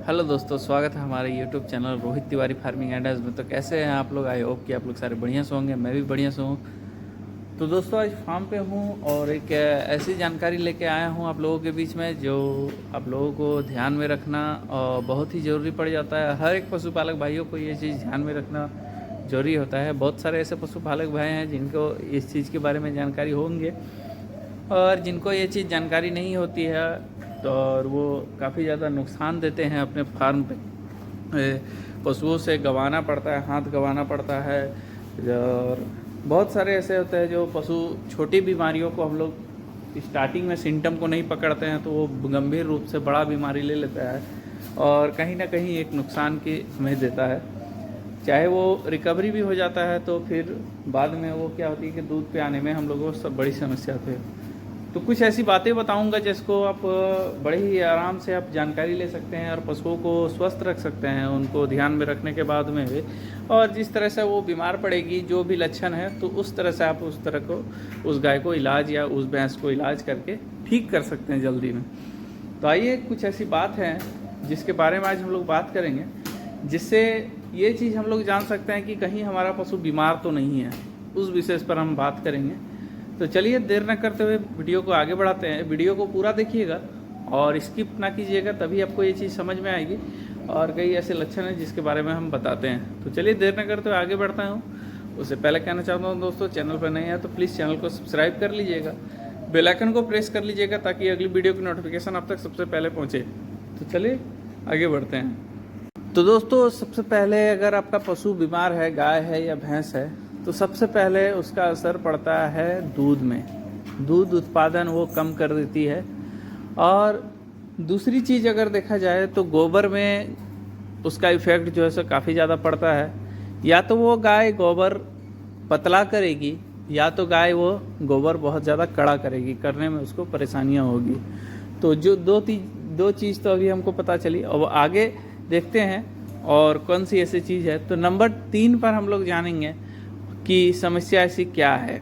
Hello दोस्तों, स्वागत है हमारे YouTube channel Rohit Tiwari farming ideas में। तो कैसे हैं आप लोग? आई होप कि आप लोग सारे बढ़िया से होंगे, मैं भी बढ़िया से हूँ। तो दोस्तों आज फार्म पे हूँ और एक ऐसी जानकारी लेके आया हूँ आप लोगों के बीच में जो आप लोगों को ध्यान में रखना और बहुत ही ज़रूरी पड़ जाता है। हर एक पशुपालक भाइयों को ये चीज़ ध्यान में रखना ज़रूरी होता है। बहुत सारे ऐसे पशुपालक भाई हैं जिनको इस चीज़ के बारे में जानकारी होंगे और जिनको ये चीज़ जानकारी नहीं होती है तो और वो काफ़ी ज़्यादा नुकसान देते हैं अपने फार्म पे। पशुओं से गंवाना पड़ता है, हाथ गंवाना पड़ता है। और बहुत सारे ऐसे होते हैं जो पशु छोटी बीमारियों को हम लोग स्टार्टिंग में सिम्टम को नहीं पकड़ते हैं तो वो गंभीर रूप से बड़ा बीमारी ले लेता है और कहीं ना कहीं एक नुकसान की हमें देता है। चाहे वो रिकवरी भी हो जाता है तो फिर बाद में वो क्या होती है कि दूध पे आने में हम लोगों को सब बड़ी समस्या होती है। तो कुछ ऐसी बातें बताऊंगा जिसको आप बड़े ही आराम से आप जानकारी ले सकते हैं और पशुओं को स्वस्थ रख सकते हैं उनको ध्यान में रखने के बाद में भी। और जिस तरह से वो बीमार पड़ेगी, जो भी लक्षण है, तो उस तरह से आप उस तरह को उस गाय को इलाज या उस भैंस को इलाज करके ठीक कर सकते हैं जल्दी में। तो आइए कुछ ऐसी बात है जिसके बारे में आज हम लोग बात करेंगे, जिससे ये चीज़ हम लोग जान सकते हैं कि कहीं हमारा पशु बीमार तो नहीं है। उस विशेष पर हम बात करेंगे। तो चलिए देर न करते हुए वीडियो को आगे बढ़ाते हैं। वीडियो को पूरा देखिएगा और स्किप ना कीजिएगा, तभी आपको ये चीज़ समझ में आएगी। और कई ऐसे लक्षण हैं जिसके बारे में हम बताते हैं। तो चलिए देर न करते हुए आगे बढ़ता हूँ। उससे पहले कहना चाहता हूँ दोस्तों, चैनल पर नए हैं तो प्लीज़ चैनल को सब्सक्राइब कर लीजिएगा, बेल आइकन को प्रेस कर लीजिएगा ताकि अगली वीडियो की नोटिफिकेशन आप तक सबसे पहले पहुँचे। तो चलिए आगे बढ़ते हैं। तो दोस्तों सबसे पहले अगर आपका पशु बीमार है, गाय है या भैंस है, तो सबसे पहले उसका असर पड़ता है दूध में। दूध उत्पादन वो कम कर देती है। और दूसरी चीज़ अगर देखा जाए तो गोबर में उसका इफ़ेक्ट जो है सो काफ़ी ज़्यादा पड़ता है। या तो वो गाय गोबर पतला करेगी या तो गाय वो गोबर बहुत ज़्यादा कड़ा करेगी, करने में उसको परेशानियाँ होगी। तो जो दो चीज़ तो अभी हमको पता चली। अब आगे देखते हैं और कौन सी ऐसी चीज़ है। तो नंबर 3 पर हम लोग जानेंगे कि समस्या ऐसी क्या है।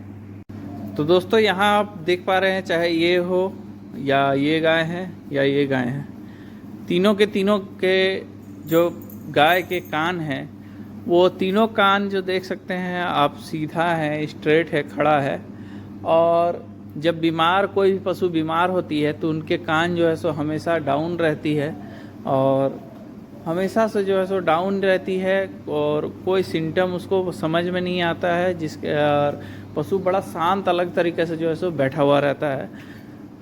तो दोस्तों यहाँ आप देख पा रहे हैं, चाहे ये हो या ये गाय है या ये गाय है, तीनों के जो गाय के कान हैं वो तीनों कान जो देख सकते हैं आप, सीधा है, स्ट्रेट है, खड़ा है। और जब कोई भी पशु बीमार होती है तो उनके कान जो है सो हमेशा डाउन रहती है और हमेशा से जो है सो डाउन रहती है और कोई सिम्टम उसको समझ में नहीं आता है, जिसके और पशु बड़ा शांत अलग तरीके से जो है सो बैठा हुआ रहता है।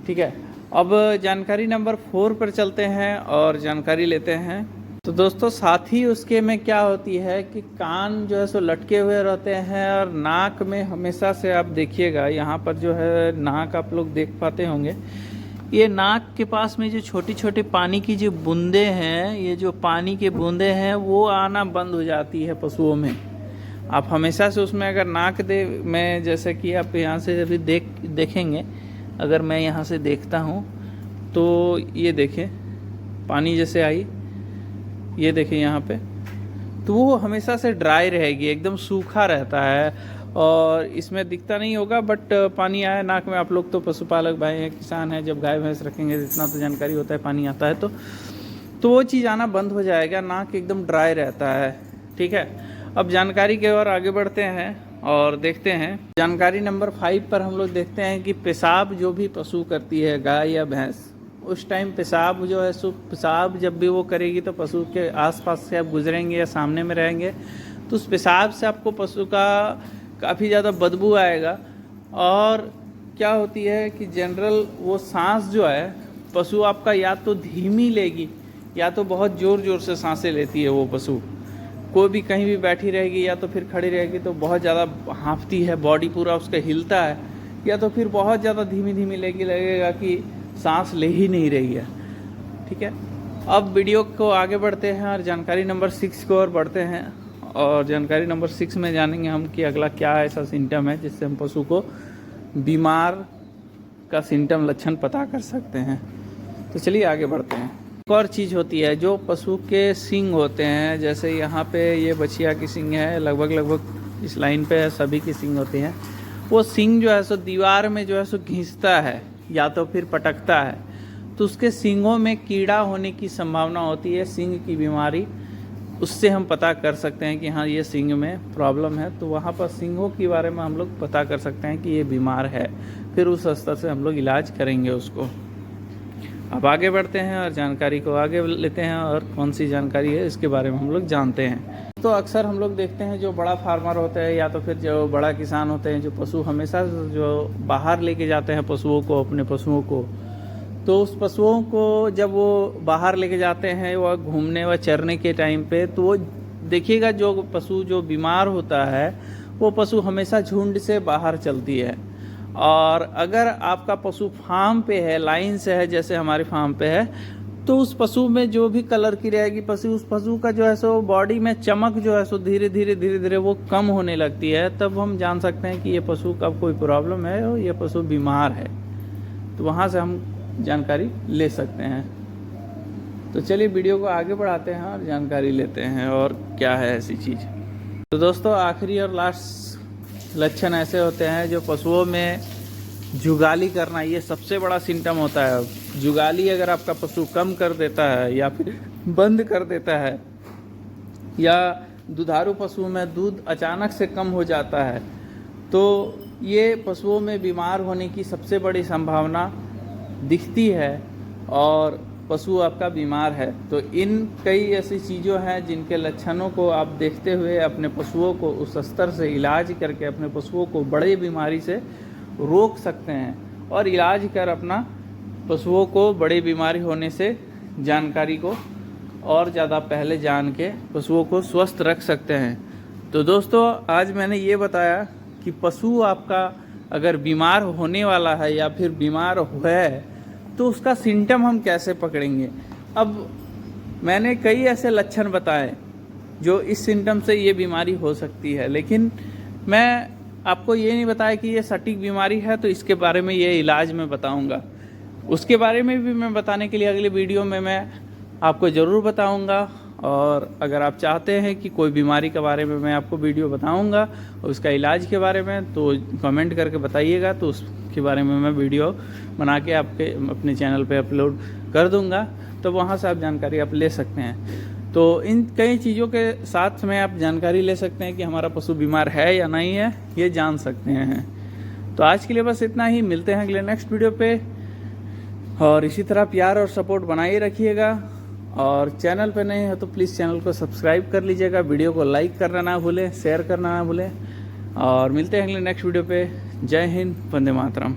ठीक है, अब जानकारी नंबर 4 पर चलते हैं और जानकारी लेते हैं। तो दोस्तों साथ ही उसके में क्या होती है कि कान जो है सो लटके हुए रहते हैं और नाक में हमेशा से आप देखिएगा, यहाँ पर जो है नाक आप लोग देख पाते होंगे, ये नाक के पास में जो छोटी छोटी पानी की जो बूंदे हैं, ये जो पानी के बूंदे हैं वो आना बंद हो जाती है पशुओं में। आप हमेशा से उसमें अगर नाक में, जैसे कि आप यहाँ से अभी देखेंगे, अगर मैं यहाँ से देखता हूँ तो ये देखें पानी जैसे आई, ये देखें यहाँ पे, तो वो हमेशा से ड्राई रहेगी, एकदम सूखा रहता है और इसमें दिखता नहीं होगा, बट पानी आया नाक में। आप लोग तो पशुपालक भाई हैं, किसान हैं, जब गाय भैंस रखेंगे इतना तो जानकारी होता है, पानी आता है तो वो चीज़ आना बंद हो जाएगा, नाक एकदम ड्राई रहता है। ठीक है, अब जानकारी के ओर आगे बढ़ते हैं और देखते हैं। जानकारी नंबर 5 पर हम लोग देखते हैं कि पेशाब जो भी पशु करती है, गाय या भैंस, उस टाइम पेशाब जो है सो पेशाब जब भी वो करेगी तो पशु के आसपास से आप गुजरेंगे या सामने में रहेंगे तो उस पेशाब से आपको पशु का काफ़ी ज़्यादा बदबू आएगा। और क्या होती है कि जनरल वो सांस जो है पशु आपका या तो धीमी लेगी या तो बहुत ज़ोर से सांसें लेती है वो पशु। कोई भी कहीं भी बैठी रहेगी या तो फिर खड़ी रहेगी तो बहुत ज़्यादा हाँफती है, बॉडी पूरा उसका हिलता है, या तो फिर बहुत ज़्यादा धीमी लगेगा कि सांस ले ही नहीं रही है। ठीक है, अब वीडियो को आगे बढ़ते हैं और जानकारी नंबर 6 की ओर बढ़ते हैं। और जानकारी नंबर 6 में जानेंगे हम कि अगला क्या ऐसा सिम्टम है जिससे हम पशु को बीमार का सिम्टम लक्षण पता कर सकते हैं। तो चलिए आगे बढ़ते हैं। एक और चीज़ होती है, जो पशु के सींग होते हैं, जैसे यहाँ पे ये बछिया की सींग है, लगभग इस लाइन पे सभी की सींग होती हैं। वो सींग जो है सो दीवार में जो है सो घिसता है या तो फिर पटकता है। तो उसके सींगों में कीड़ा होने की संभावना होती है, सींग की बीमारी। उससे हम पता कर सकते हैं कि हाँ ये सींग में प्रॉब्लम है, तो वहाँ पर सींगों के बारे में हम लोग पता कर सकते हैं कि ये बीमार है, फिर उस स्तर से हम लोग इलाज करेंगे उसको। अब आगे बढ़ते हैं और जानकारी को आगे लेते हैं, और कौन सी जानकारी है इसके बारे में हम लोग जानते हैं। तो अक्सर हम लोग देखते हैं जो बड़ा फार्मर होते हैं या तो फिर जो बड़ा किसान होते हैं, जो पशु हमेशा जो बाहर लेके जाते हैं पशुओं को, अपने पशुओं को, तो उस पशुओं को जब वो बाहर लेके जाते हैं वह घूमने व चरने के टाइम पे, तो वो देखिएगा जो पशु जो बीमार होता है वो पशु हमेशा झुंड से बाहर चलती है। और अगर आपका पशु फार्म पे है, लाइन से है, जैसे हमारे फार्म पे है, तो उस पशु में जो भी कलर की रहेगी पशु, उस पशु का जो है सो बॉडी में चमक जो है सो धीरे धीरे वो कम होने लगती है। तब हम जान सकते हैं कि ये पशु का कोई प्रॉब्लम है और ये पशु बीमार है, तो वहाँ से हम जानकारी ले सकते हैं। तो चलिए वीडियो को आगे बढ़ाते हैं और जानकारी लेते हैं और क्या है ऐसी चीज़। तो दोस्तों आखिरी और लास्ट लक्षण ऐसे होते हैं जो पशुओं में जुगाली करना, ये सबसे बड़ा सिम्टम होता है। जुगाली अगर आपका पशु कम कर देता है या फिर बंद कर देता है, या दुधारू पशु में दूध अचानक से कम हो जाता है, तो ये पशुओं में बीमार होने की सबसे बड़ी संभावना दिखती है और पशु आपका बीमार है। तो इन कई ऐसी चीज़ों हैं जिनके लक्षणों को आप देखते हुए अपने पशुओं को उस स्तर से इलाज करके अपने पशुओं को बड़े बीमारी से रोक सकते हैं, और इलाज कर अपना पशुओं को बड़ी बीमारी होने से जानकारी को और ज़्यादा पहले जान के पशुओं को स्वस्थ रख सकते हैं। तो दोस्तों आज मैंने ये बताया कि पशु आपका अगर बीमार होने वाला है या फिर बीमार है तो उसका सिम्टम हम कैसे पकड़ेंगे। अब मैंने कई ऐसे लक्षण बताए जो इस सिम्टम से ये बीमारी हो सकती है, लेकिन मैं आपको ये नहीं बताया कि ये सटीक बीमारी है तो इसके बारे में ये इलाज मैं बताऊंगा। उसके बारे में भी मैं बताने के लिए अगले वीडियो में मैं आपको ज़रूर बताऊंगा। और अगर आप चाहते हैं कि कोई बीमारी के बारे में मैं आपको वीडियो बताऊंगा और उसका इलाज के बारे में, तो कमेंट करके बताइएगा, तो उसके बारे में मैं वीडियो बना के आपके अपने चैनल पे अपलोड कर दूंगा, तो वहाँ से आप जानकारी आप ले सकते हैं। तो इन कई चीज़ों के साथ में आप जानकारी ले सकते हैं कि हमारा पशु बीमार है या नहीं है, ये जान सकते हैं। तो आज के लिए बस इतना ही, मिलते हैं अगले नेक्स्ट वीडियो पे, और इसी तरह प्यार और सपोर्ट बनाए रखिएगा। और चैनल पे नए हैं तो प्लीज़ चैनल को सब्सक्राइब कर लीजिएगा, वीडियो को लाइक करना ना भूलें, शेयर करना ना भूलें, और मिलते हैं अगले नेक्स्ट वीडियो पे। जय हिंद, वंदे मातरम।